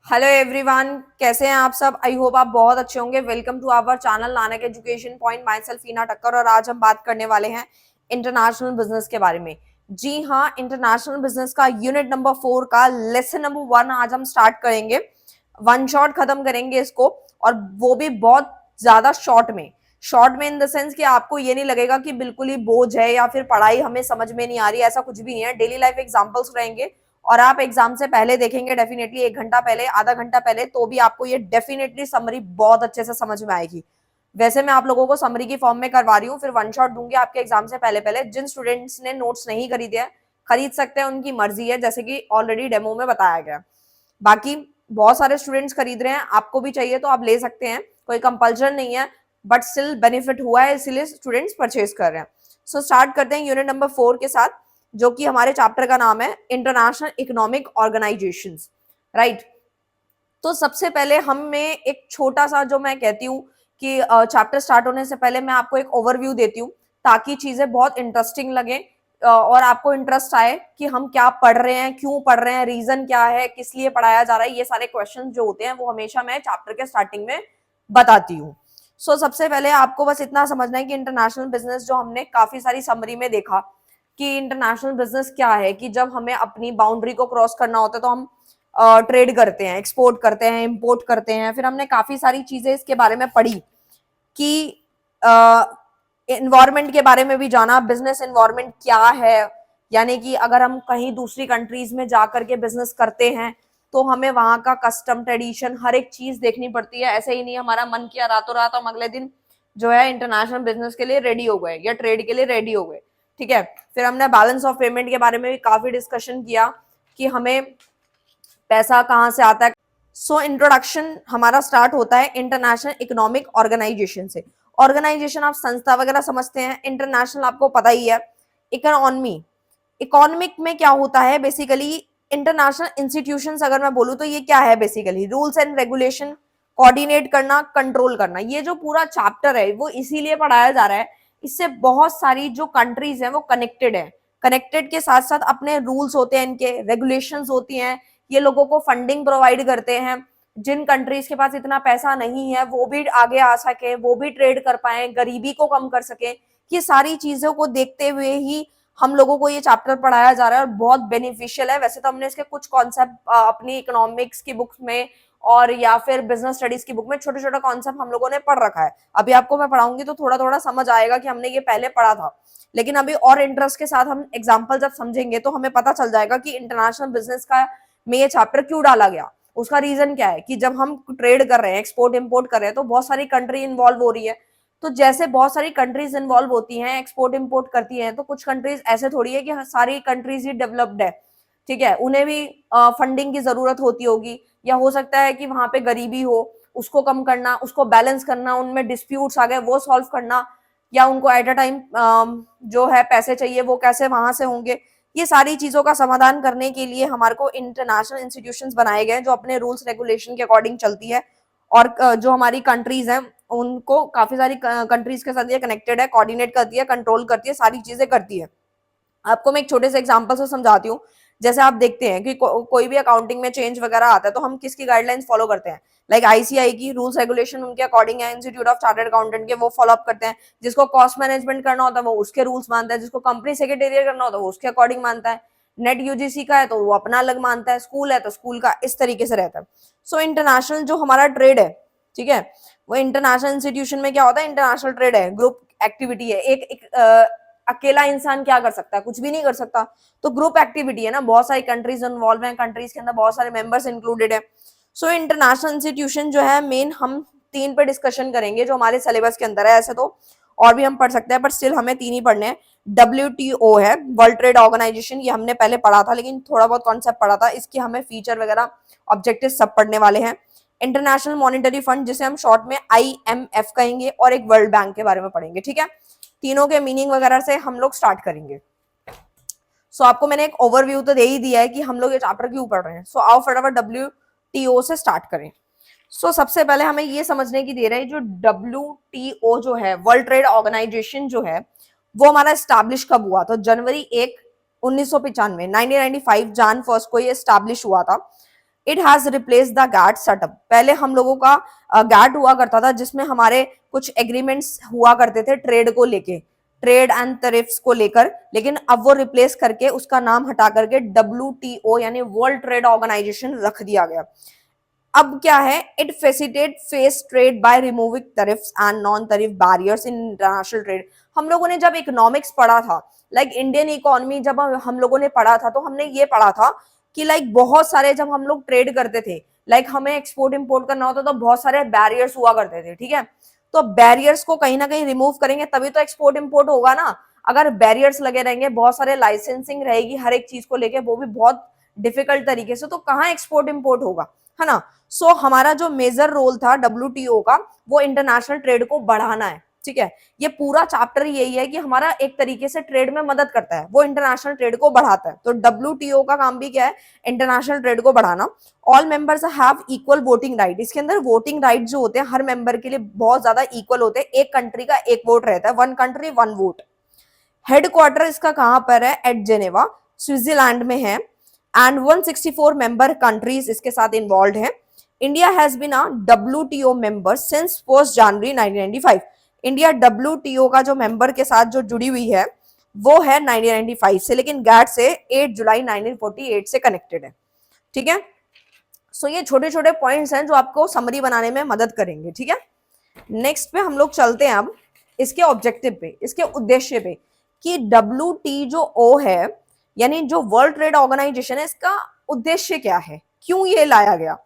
Hello everyone, कैसे हैं आप सब। आई होप आप बहुत अच्छे होंगे। Welcome to our channel Nanak education point. Myself Heena Thakkar और आज हम बात करने वाले हैं इंटरनेशनल बिजनेस के बारे में। जी हाँ, इंटरनेशनल बिजनेस का यूनिट नंबर 4 का लेसन नंबर 1 आज हम स्टार्ट करेंगे। वन शॉट खत्म करेंगे इसको, और वो भी बहुत ज्यादा शॉर्ट में इन द सेंस कि आपको ये नहीं लगेगा कि बिल्कुल ही बोझ है या फिर पढ़ाई हमें समझ में नहीं आ रही, ऐसा कुछ भी नहीं है। डेली लाइफ एग्जांपल्स रहेंगे और आप एग्जाम से पहले देखेंगे, डेफिनेटली 1 घंटा पहले, आधा घंटा पहले, तो भी आपको ये डेफिनेटली समरी बहुत अच्छे से समझ में आएगी। वैसे मैं आप लोगों को समरी की फॉर्म में करवा रही हूँ, फिर वन शॉट दूंगी आपके एग्जाम से पहले पहले। जिन स्टूडेंट्स ने नोट्स नहीं खरीदे हैं, खरीद सकते हैं, उनकी मर्जी है, जैसे कि ऑलरेडी डेमो में बताया गया। बाकी बहुत सारे स्टूडेंट्स खरीद रहे हैं, आपको भी चाहिए तो आप ले सकते हैं, कोई कंपल्शन नहीं है, बट स्टिल बेनिफिट हुआ है, इसीलिए स्टूडेंट्स परचेज कर रहे हैं। सो स्टार्ट करते हैं यूनिट नंबर 4 के साथ, जो कि हमारे चैप्टर का नाम है इंटरनेशनल इकोनॉमिक ऑर्गेनाइजेशंस। राइट। तो सबसे पहले हमें एक छोटा सा, जो मैं कहती हूँ कि चैप्टर स्टार्ट होने से पहले मैं आपको एक ओवरव्यू देती हूँ, ताकि चीजें बहुत इंटरेस्टिंग लगे और आपको इंटरेस्ट आए कि हम क्या पढ़ रहे हैं, क्यों पढ़ रहे हैं, रीजन क्या है, किस लिए पढ़ाया जा रहा है। ये सारे क्वेश्चन जो होते हैं वो हमेशा मैं चैप्टर के स्टार्टिंग में बताती हूँ। सो सबसे पहले आपको बस इतना समझना है कि इंटरनेशनल बिजनेस, जो हमने काफी सारी समरी में देखा कि इंटरनेशनल बिजनेस क्या है, कि जब हमें अपनी बाउंड्री को क्रॉस करना होता है तो हम ट्रेड करते हैं, एक्सपोर्ट करते हैं, इंपोर्ट करते हैं। फिर हमने काफी सारी चीजें इसके बारे में पढ़ी कि इन्वायरमेंट के बारे में भी जाना, बिजनेस इन्वायरमेंट क्या है, यानी कि अगर हम कहीं दूसरी कंट्रीज में जाकर के बिजनेस करते हैं तो हमें वहां का कस्टम, ट्रेडिशन, हर एक चीज देखनी पड़ती है। ऐसे ही नहीं हमारा मन किया रातों रात हम अगले दिन जो है इंटरनेशनल बिजनेस के लिए रेडी हो गए या ट्रेड के लिए रेडी हो गए। ठीक है। फिर हमने बैलेंस ऑफ पेमेंट के बारे में भी काफी डिस्कशन किया कि हमें पैसा कहाँ से आता है। सो इंट्रोडक्शन हमारा स्टार्ट होता है इंटरनेशनल इकोनॉमिक ऑर्गेनाइजेशन से। ऑर्गेनाइजेशन आप संस्था वगैरह समझते हैं, इंटरनेशनल आपको पता ही है। इकोनॉमी, इकोनॉमिक में क्या होता है बेसिकली, इंटरनेशनल इंस्टीट्यूशंस अगर मैं बोलूँ तो ये क्या है basically, rules and regulation coordinate करना, कंट्रोल करना। ये जो पूरा चैप्टर है वो इसीलिए पढ़ाया जा रहा है, इससे बहुत सारी जो कंट्रीज हैं वो कनेक्टेड है। कनेक्टेड के साथ साथ अपने रूल्स होते हैं, इनके रेगुलेशंस होती हैं, ये लोगों को फंडिंग प्रोवाइड करते हैं। जिन कंट्रीज के पास इतना पैसा नहीं है वो भी आगे आ सके, वो भी ट्रेड कर पाए, गरीबी को कम कर सके। ये सारी चीजों को देखते हुए ही हम लोगों को ये चैप्टर पढ़ाया जा रहा है और बहुत बेनिफिशियल है। वैसे तो हमने इसके कुछ कॉन्सेप्ट अपनी इकोनॉमिक्स की बुक्स में और या फिर बिजनेस स्टडीज की बुक में छोटे छोटे कॉन्सेप्ट हम लोगों ने पढ़ रखा है। अभी आपको मैं पढ़ाऊंगी तो थोड़ा थोड़ा समझ आएगा कि हमने ये पहले पढ़ा था, लेकिन अभी और इंटरेस्ट के साथ हम एग्जाम्पल जब समझेंगे तो हमें पता चल जाएगा कि इंटरनेशनल बिजनेस का में ये चैप्टर क्यों डाला गया। उसका रीजन क्या है कि जब हम ट्रेड कर रहे हैं, एक्सपोर्ट इंपोर्ट कर रहे हैं, तो बहुत सारी कंट्री इन्वॉल्व हो रही है। तो जैसे बहुत सारी कंट्रीज इन्वॉल्व होती हैं, एक्सपोर्ट इंपोर्ट करती हैं, तो कुछ कंट्रीज ऐसे थोड़ी है कि सारी कंट्रीज ही डेवलप्ड है। ठीक है, उन्हें भी फंडिंग की जरूरत होती होगी, या हो सकता है कि वहां पे गरीबी हो, उसको कम करना, उसको बैलेंस करना, उनमें डिस्प्यूट्स आ गए वो सॉल्व करना, या उनको एट अ टाइम जो है पैसे चाहिए वो कैसे वहां से होंगे। ये सारी चीजों का समाधान करने के लिए हमारे को इंटरनेशनल इंस्टीट्यूशंस बनाए गए हैं, जो अपने रूल्स रेगुलेशन के अकॉर्डिंग चलती है। और जो हमारी कंट्रीज हैं उनको काफी सारी कंट्रीज के साथ ये कनेक्टेड है, कोऑर्डिनेट करती है, कंट्रोल करती है, सारी चीजें करती है। आपको मैं एक छोटे से एग्जांपल से समझाती हूँ। जैसे आप देखते हैं कि कोई भी अकाउंटिंग में चेंज वगैरह आता है तो हम किसकी गाइडलाइंस फॉलो करते हैं, लाइक आईसीआई की रूल्स रेगुलेशन उनके अकॉर्डिंग है, इंस्टीट्यूट ऑफ चार्टर्ड अकाउंटेंट के वो फॉलो अप करते हैं। जिसको कॉस्ट मैनेजमेंट करना होता है वो उसके रूल्स मानता है, जिसको कंपनी सेक्रेटेरियल करना होता है वो उसके अकॉर्डिंग मानता है। नेट यूजीसी का है तो वो अपना अलग मानता है, स्कूल है तो स्कूल का, इस तरीके से रहता है। सो इंटरनेशनल जो हमारा ट्रेड है, ठीक है, वो इंटरनेशनल इंस्टीट्यूशन में क्या होता है, इंटरनेशनल ट्रेड है, ग्रुप एक्टिविटी है। अकेला इंसान क्या कर सकता है, कुछ भी नहीं कर सकता। तो ग्रुप एक्टिविटी है ना, बहुत सारी कंट्रीज इन्वॉल्व हैं, कंट्रीज के अंदर बहुत सारे मेंबर्स इंक्लूडेड है। सो इंटरनेशनल इंस्टीट्यूशन जो है मेन हम 3 पे डिस्कशन करेंगे जो हमारे सिलेबस के अंदर है। ऐसे तो और भी हम पढ़ सकते हैं, बट स्टिल हमें 3 ही पढ़ने हैं। WTO है, वर्ल्ड ट्रेड ऑर्गेनाइजेशन, ये हमने पहले पढ़ा था, लेकिन थोड़ा बहुत कॉन्सेप्ट पढ़ा था, इसके हमें फीचर वगैरह ऑब्जेक्टिव सब पढ़ने वाले हैं। इंटरनेशनल मॉनिटरी फंड, जिसे हम शॉर्ट में IMF कहेंगे, और एक वर्ल्ड बैंक के बारे में पढ़ेंगे। ठीक है, तीनों के मीनिंग वगैरह से हम लोग स्टार्ट करेंगे। सो आपको मैंने एक ओवरव्यू तो दे ही दिया है कि हम लोग ये चैप्टर क्यों पढ़ रहे हैं। सो आओ फटाफट WTO से स्टार्ट करें। सबसे पहले हमें ये समझने की दे रहे हैं, जो WTO जो है, वर्ल्ड ट्रेड ऑर्गेनाइजेशन जो है, वो हमारा स्टैब्लिश कब हुआ? तो जनवरी 1 1995, 1995 जान 1 को ये स्टैब्लिश हुआ था। It has replace the GATT setup. पहले हम लोगों का गैट हुआ करता था जिसमें हमारे कुछ एग्रीमेंट्स हुआ करते थे ट्रेड को लेके, ट्रेड एंड टैरिफ्स को लेकर, लेकिन अब वो रिप्लेस करके उसका नाम हटा करके WTO यानी वर्ल्ड ट्रेड ऑर्गेनाइजेशन रख दिया गया। अब क्या है, it facilitate face trade by removing tariffs and non tariff barriers in international trade. हम लोगों ने जब इकोनॉमिक्स पढ़ा था, लाइक इंडियन इकोनॉमी जब हम लोगों ने पढ़ा था, तो हमने ये पढ़ा था कि लाइक बहुत सारे जब हम लोग ट्रेड करते थे, लाइक हमें एक्सपोर्ट इंपोर्ट करना होता तो बहुत सारे बैरियर्स हुआ करते थे, ठीक है। तो बैरियर्स को कहीं ना कहीं रिमूव करेंगे तभी तो एक्सपोर्ट इंपोर्ट होगा ना। अगर बैरियर्स लगे रहेंगे, बहुत सारे लाइसेंसिंग रहेगी हर एक चीज को लेके, वो भी बहुत डिफिकल्ट तरीके से, तो कहाँ एक्सपोर्ट इंपोर्ट होगा, है ना। सो हमारा जो मेजर रोल था WTO का, वो इंटरनेशनल ट्रेड को बढ़ाना है, ठीक है। ये पूरा चैप्टर यही है कि हमारा एक तरीके से ट्रेड में मदद करता है, वो इंटरनेशनल ट्रेड को बढ़ाता है। तो WTO का काम भी क्या है, इंटरनेशनल ट्रेड को बढ़ाना। All members have equal voting right. इसके अंदर वोटिंग राइट जो होते हैं हर मेंबर के लिए बहुत ज्यादा इक्वल होते हैं। एक कंट्री का एक वोट रहता है, 1 कंट्री 1 वोट। हेडक्वार्टर इसका कहां पर है, एट जेनेवा, स्विट्जरलैंड में है। एंड 164 मेंबर कंट्रीज इसके साथ इन्वॉल्व है। India has been a WTO member since 1 January 1995। India WTO का जो मेंबर के साथ जो जुड़ी हुई है वो है 1995 से, लेकिन गैट से 8 जुलाई 1948 से कनेक्टेड है, ठीक है। सो ये छोटे छोटे पॉइंट्स हैं जो आपको समरी बनाने में मदद करेंगे, ठीक है। नेक्स्ट पे हम लोग चलते हैं अब इसके ऑब्जेक्टिव पे, इसके उद्देश्य पे, कि WTO है यानी जो वर्ल्ड ट्रेड ऑर्गेनाइजेशन है, इसका उद्देश्य क्या है, क्यों ये लाया गया,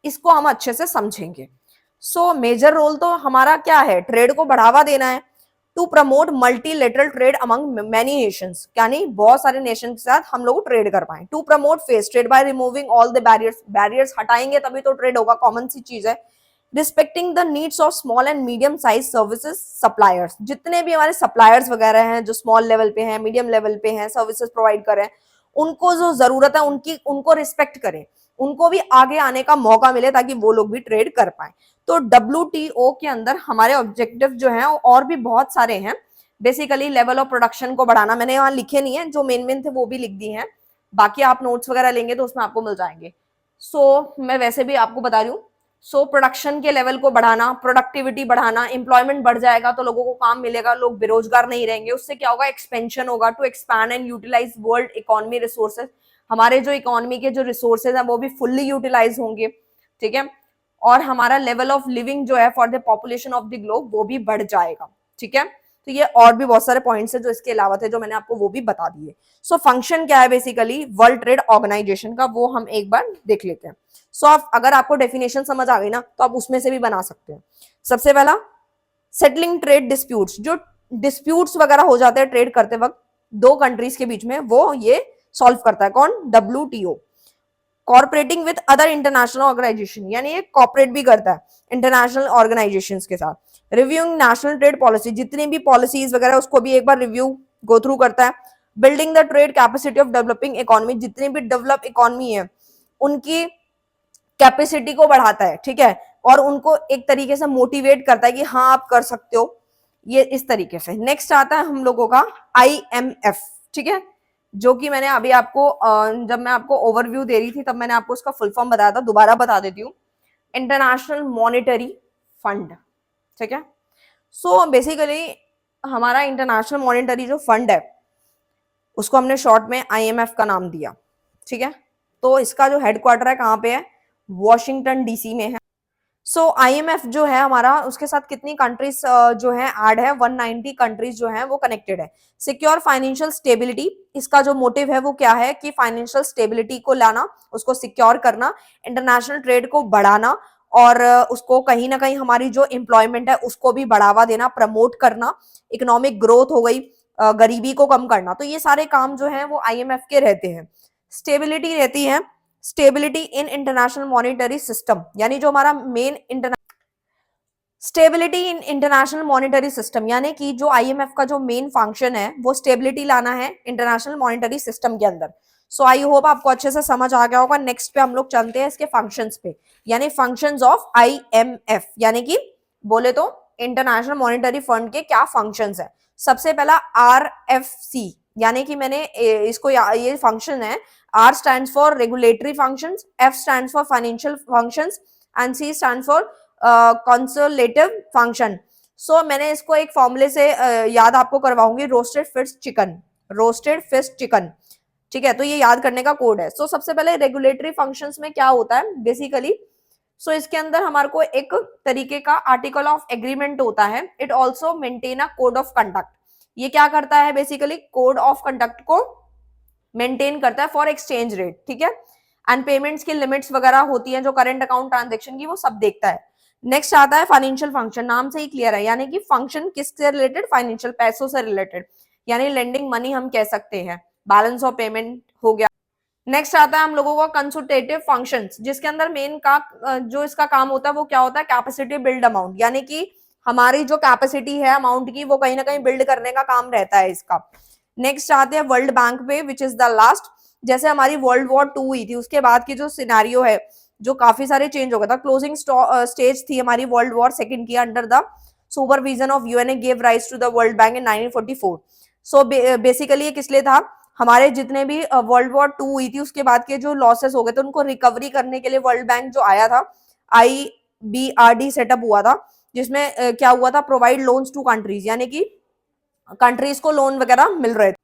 इसको हम अच्छे से समझेंगे। सो मेजर रोल तो हमारा क्या है, ट्रेड को बढ़ावा देना है। To promote multilateral trade among many nations, यानी बहुत सारे नेशन के साथ हम लोग ट्रेड कर पाए। To promote face trade by removing all the barriers, barriers हटाएंगे तभी तो ट्रेड होगा, कॉमन सी चीज है। Respecting the needs of small and medium size services suppliers, जितने भी हमारे सप्लायर्स वगैरह हैं जो स्मॉल लेवल पे हैं, मीडियम लेवल पे हैं, सर्विसेज प्रोवाइड कर रहे हैं, उनको जो जरूरत है उनको रिस्पेक्ट करें, उनको भी आगे आने का मौका मिले ताकि वो लोग भी ट्रेड कर पाए। तो WTO के अंदर हमारे ऑब्जेक्टिव जो हैं और भी बहुत सारे हैं। बेसिकली लेवल ऑफ प्रोडक्शन को बढ़ाना, मैंने यहाँ लिखे नहीं है, जो मेन मेन थे वो भी लिख दी हैं, बाकी आप नोट्स वगैरह लेंगे तो उसमें आपको मिल जाएंगे। सो मैं वैसे भी आपको बता रही हूँ। सो प्रोडक्शन के लेवल को बढ़ाना, प्रोडक्टिविटी बढ़ाना, एम्प्लॉयमेंट बढ़ जाएगा तो लोगों को काम मिलेगा, लोग बेरोजगार नहीं रहेंगे, उससे क्या होगा, एक्सपेंशन होगा। To expand and utilize world economy resources, हमारे जो इकोनॉमी के जो रिसोर्सेज हैं वो भी फुल्ली यूटिलाइज होंगे, ठीक है। और हमारा लेवल ऑफ लिविंग जो है for the population of the globe वो भी बढ़ जाएगा, ठीक है। तो ये और भी बहुत सारे पॉइंट्स है जो इसके अलावा थे जो मैंने आपको वो भी बता दिए। सो फंक्शन क्या है बेसिकली वर्ल्ड ट्रेड ऑर्गेनाइजेशन का, वो हम एक बार देख लेते हैं। सो अगर आपको डेफिनेशन समझ आ गई ना तो आप उसमें से भी बना सकते हैं। सबसे पहला, सेटलिंग ट्रेड डिस्प्यूट्स, जो डिस्प्यूट्स वगैरह हो जाते हैं ट्रेड करते वक्त दो कंट्रीज के बीच में, वो ये सॉल्व करता है। कौन, WTO। Cooperating with other international organisation, यानी ये कॉर्पोरेट भी करता है इंटरनेशनल ऑर्गेनाइजेशंस के साथ। रिव्यूइंग नेशनल ट्रेड पॉलिसी, जितनी भी पॉलिसीज वगैरह उसको भी एक बार रिव्यू गो थ्रू करता है। Building the trade capacity of developing economy, जितनी भी डेवलप इकोनॉमी है उनकी कैपेसिटी को बढ़ाता है, ठीक है, और उनको एक तरीके से मोटिवेट करता है कि हाँ आप कर सकते हो, ये इस तरीके से। नेक्स्ट आता है हम लोगों का IMF, ठीक है, जो कि मैंने अभी आपको जब मैं आपको ओवरव्यू दे रही थी तब मैंने आपको उसका फुल फॉर्म बताया था, दोबारा बता देती हूँ, इंटरनेशनल मॉनेटरी फंड, ठीक है। सो बेसिकली हमारा इंटरनेशनल मॉनेटरी जो फंड है उसको हमने शॉर्ट में IMF का नाम दिया, ठीक है। तो इसका जो हेडक्वार्टर है कहाँ पे है, वॉशिंगटन DC में है। सो IMF जो है हमारा, उसके साथ कितनी कंट्रीज जो है ऐड है, 190 कंट्रीज जो है वो कनेक्टेड है। सिक्योर फाइनेंशियल स्टेबिलिटी, इसका जो मोटिव है वो क्या है कि फाइनेंशियल स्टेबिलिटी को लाना, उसको सिक्योर करना, इंटरनेशनल ट्रेड को बढ़ाना, और उसको कहीं ना कहीं हमारी जो एम्प्लॉयमेंट है उसको भी बढ़ावा देना, प्रमोट करना, इकोनॉमिक ग्रोथ हो गई, गरीबी को कम करना। तो ये सारे काम जो है वो IMF के रहते हैं। स्टेबिलिटी रहती है, stability in international monetary system, यानी जो हमारा main stability in international monetary system, यानी कि जो IMF का जो मेन फंक्शन है वो स्टेबिलिटी लाना है इंटरनेशनल मॉनेटरी सिस्टम के अंदर। सो आई होप आपको अच्छे से समझ आ गया होगा। नेक्स्ट पे हम लोग चलते हैं इसके फंक्शंस पे, यानी फंक्शंस ऑफ IMF, यानी कि बोले तो इंटरनेशनल मॉनेटरी फंड के क्या फंक्शंस है। सबसे पहला RFC, यानी कि मैंने इसको ये फंक्शन है R stands for regulatory functions, F stands for financial functions and C stands for consultative function. So मैंने इसको एक फॉर्मूले से याद आपको करवाऊंगी, roasted fish chicken, roasted fish chicken, ठीक है, तो ये याद करने का कोड है। सो सबसे पहले रेगुलेटरी फंक्शंस में क्या होता है बेसिकली, सो इसके अंदर हमारे को एक तरीके का आर्टिकल ऑफ एग्रीमेंट होता है। It also maintain a code of conduct, ये क्या करता है बेसिकली, कोड ऑफ कंडक्ट को मेंटेन करता है फॉर एक्सचेंज रेट, ठीक है, एंड पेमेंट्स की लिमिट्स वगैरह होती हैं जो करंट अकाउंट ट्रांजेक्शन की, वो सब देखता है। नेक्स्ट आता है फाइनेंशियल फंक्शन, नाम से ही क्लियर है, यानी कि फंक्शन किससे रिलेटेड, फाइनेंशियल, पैसों से रिलेटेड, यानी लेंडिंग मनी हम कह सकते हैं, बैलेंस ऑफ पेमेंट हो गया। नेक्स्ट आता है हम लोगों का कंसल्टेटिव फंक्शंस, जिसके अंदर मेन का जो इसका काम होता है वो क्या होता है, कैपेसिटी बिल्ड अमाउंट, यानी कि हमारी जो कैपेसिटी है अमाउंट की वो कहीं ना कहीं बिल्ड करने का काम रहता है इसका। नेक्स्ट आते हैं वर्ल्ड बैंक पे, विच इज द लास्ट। जैसे हमारी वर्ल्ड वॉर 2 हुई थी, उसके बाद की जो सिनेरियो है जो काफी सारे चेंज हो गया था, क्लोजिंग स्टेज थी हमारी वर्ल्ड वॉर सेकंड की under the supervision of UNA give rise to the world bank in 1944। So basically ये किस लिए था, हमारे जितने भी वर्ल्ड वॉर 2 हुई थी उसके बाद के जो लॉसेस हो गए थे उनको रिकवरी करने के लिए वर्ल्ड बैंक जो आया था, IBRD सेटअप हुआ था, जिसमें क्या हुआ था, प्रोवाइड लोन्स टू कंट्रीज, यानी कि कंट्रीज को लोन वगैरह मिल रहे थे।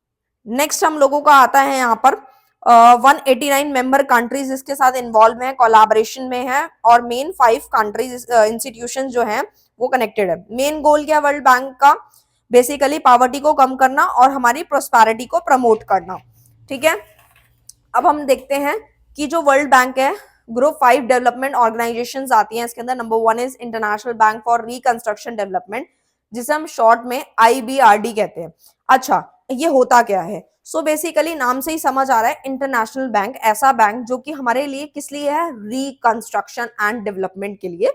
नेक्स्ट हम लोगों का आता है यहाँ पर 189 मेंबर कंट्रीज इसके साथ इन्वॉल्व है, कोलैबोरेशन में है, और मेन 5 कंट्रीज इंस्टीट्यूशन जो हैं वो कनेक्टेड है। मेन गोल क्या है वर्ल्ड बैंक का, बेसिकली पॉवर्टी को कम करना और हमारी प्रोस्पेरिटी को प्रमोट करना, ठीक है। अब हम देखते हैं कि जो वर्ल्ड बैंक है, ग्रुप 5 डेवलपमेंट ऑर्गेनाइजेशंस आती हैं इसके अंदर। Number 1 is international bank for reconstruction development, जिसे हम शॉर्ट में IBRD कहते हैं। अच्छा, ये होता क्या है, सो बेसिकली नाम से ही समझ आ रहा है, इंटरनेशनल बैंक ऐसा बैंक जो कि हमारे लिए किस लिए है, रिकंस्ट्रक्शन एंड डेवलपमेंट के लिए,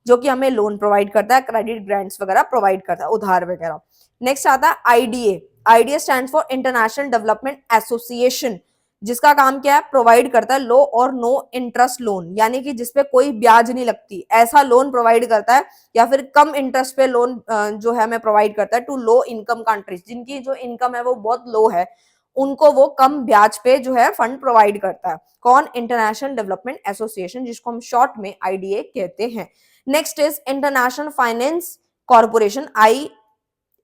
जो कि हमें लोन प्रोवाइड करता है, क्रेडिट ग्रांट्स वगैरह प्रोवाइड करता है, उधार वगैरह। नेक्स्ट आता है IDA, IDA stands for international development association, जिसका काम क्या है, प्रोवाइड करता है लो और नो इंटरेस्ट लोन, यानी कि जिसपे कोई ब्याज नहीं लगती, ऐसा लोन प्रोवाइड करता है, या फिर कम इंटरेस्ट पे लोन जो है हमें प्रोवाइड करता है टू लो इनकम कंट्रीज, जिनकी जो इनकम है वो बहुत लो है, उनको वो कम ब्याज पे जो है फंड प्रोवाइड करता है। कौन, इंटरनेशनल डेवलपमेंट एसोसिएशन, जिसको हम शॉर्ट में IDA कहते हैं। Next is international finance corporation,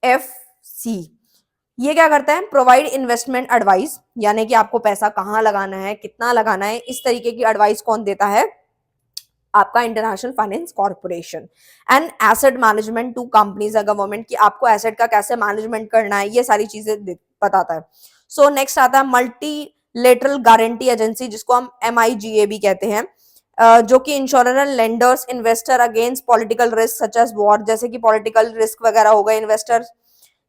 IFC, ये क्या करता है, प्रोवाइड इन्वेस्टमेंट एडवाइस, यानी कि आपको पैसा कहाँ लगाना है, कितना लगाना है, इस तरीके की एडवाइस कौन देता है, आपका international finance corporation. And asset management to companies या गवर्नमेंट, की आपको एसेट का कैसे मैनेजमेंट करना है, ये सारी चीजें बताता है। सो नेक्स्ट आता है मल्टीलेटरल गारंटी एजेंसी, जिसको हम MIGA भी कहते हैं, जो कि insurer and lenders investor against political risk such as war, जैसे कि पॉलिटिकल रिस्क वगैरह हो गए, इन्वेस्टर,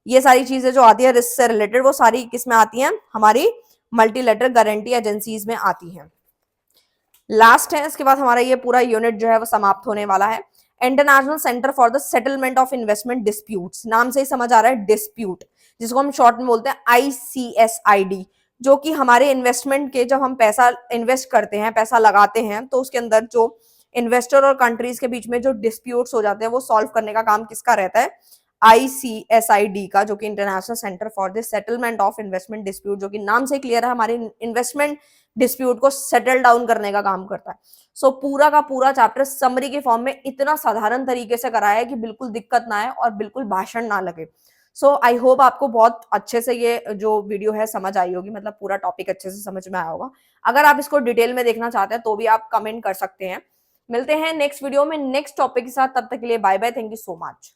ये सारी चीजें जो आती है रिस्क से रिलेटेड, वो सारी किस में आती हैं, हमारी मल्टीलेटरल गारंटी एजेंसीज में आती हैं। लास्ट है, इसके बाद हमारा ये पूरा यूनिट जो है वो समाप्त होने वाला है। International centre for the settlement of investment disputes, नाम से ही समझ आ रहा है डिस्प्यूट, जिसको हम शॉर्ट में बोलते हैं ICSID, जो कि हमारे इन्वेस्टमेंट के, जब हम पैसा इन्वेस्ट करते हैं, पैसा लगाते हैं, तो उसके अंदर जो इन्वेस्टर और कंट्रीज के बीच में जो डिस्प्यूट्स हो जाते हैं वो सॉल्व करने का काम किसका रहता है, ICSID का, जो कि international centre for the settlement of investment dispute, जो कि नाम से क्लियर है, हमारे इन्वेस्टमेंट डिस्प्यूट को सेटल डाउन करने का काम करता है। सो पूरा का पूरा चैप्टर समरी के फॉर्म में इतना साधारण तरीके से कराया है कि बिल्कुल दिक्कत ना आए और बिल्कुल भाषण ना लगे। सो आई होप आपको बहुत अच्छे से ये जो वीडियो है समझ आई होगी, मतलब पूरा टॉपिक अच्छे से समझ में आया होगा। अगर आप इसको डिटेल में देखना चाहते हैं तो भी आप कमेंट कर सकते हैं। मिलते हैं नेक्स्ट वीडियो में नेक्स्ट टॉपिक के साथ, तब तक के लिए bye bye, thank you so much.